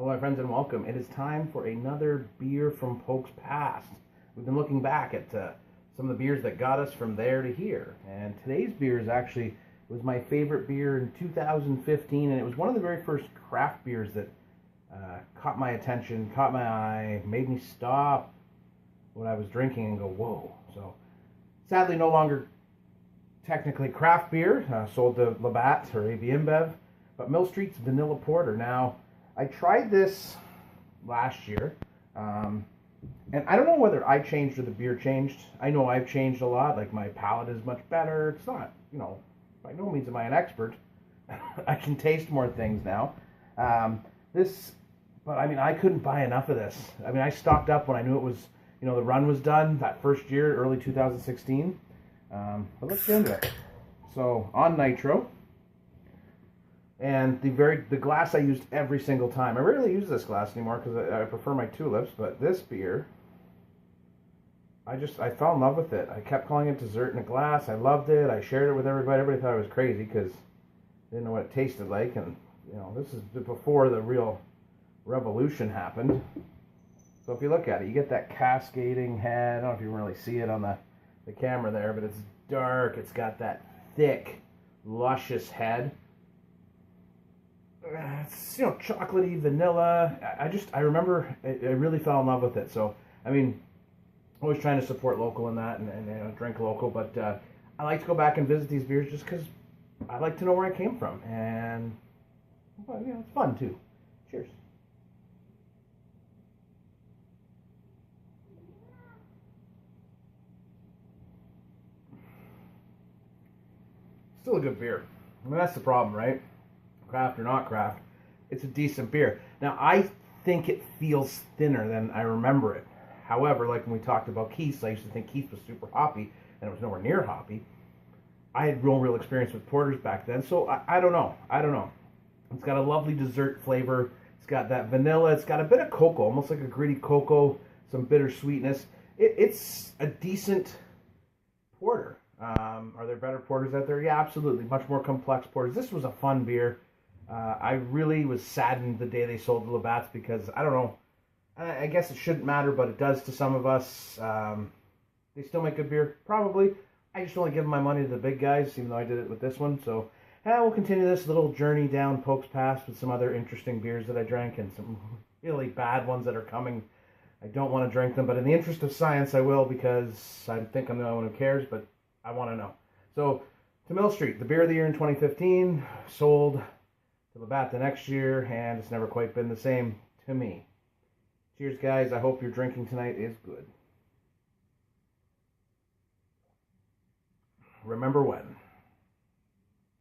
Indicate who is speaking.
Speaker 1: Hello, my friends, and welcome. It is time for another beer from Polk's past. We've been looking back at some of the beers that got us from there to here. And today's beer was my favorite beer in 2015, and it was one of the very first craft beers that caught my attention, caught my eye, made me stop what I was drinking and go, whoa. So, sadly, no longer technically craft beer, sold to Labatt or AB InBev, but Mill Street's Vanilla Porter. Now, I tried this last year, and I don't know whether I changed or the beer changed. I know I've changed a lot, like my palate is much better. It's not, by no means am I an expert. I can taste more things now. But I couldn't buy enough of this. I stocked up when I knew it was, the run was done that first year, early 2016. But let's get into it. So, on nitro. And the glass I used every single time. I rarely use this glass anymore because I prefer my tulips, but this beer, I fell in love with it. I kept calling it dessert in a glass. I loved it. I shared it with everybody. Everybody thought I was crazy because they didn't know what it tasted like. And, this is before the real revolution happened. So if you look at it, you get that cascading head. I don't know if you can really see it on the camera there, but it's dark. It's got that thick, luscious head. It's, chocolatey, vanilla. I remember I really fell in love with it. So, always trying to support local in that and drink local. But I like to go back and visit these beers just because I like to know where I came from. And, it's fun too. Cheers. Still a good beer. That's the problem, right? Craft or not craft, it's a decent beer. Now, I think it feels thinner than I remember it. However, like when we talked about Keith's, I used to think Keith's was super hoppy, and it was nowhere near hoppy. I had real experience with porters back then, so I don't know. It's got a lovely dessert flavor. It's got that vanilla. It's got a bit of cocoa, almost like a gritty cocoa, some bitter sweetness. It's a decent porter. Are there better porters out there? Yeah, absolutely. Much more complex porters. This was a fun beer. I really was saddened the day they sold the Labatt's because, I don't know, I guess it shouldn't matter, but it does to some of us. They still make good beer? Probably. I just only give my money to the big guys, even though I did it with this one. So, we'll continue this little journey down Polk's Past with some other interesting beers that I drank and some really bad ones that are coming. I don't want to drink them, but in the interest of science, I will because I think I'm the only one who cares, but I want to know. So, to Mill Street, the beer of the year in 2015, sold to Labatt the next year, and it's never quite been the same to me. Cheers, guys. I hope your drinking tonight is good. Remember when.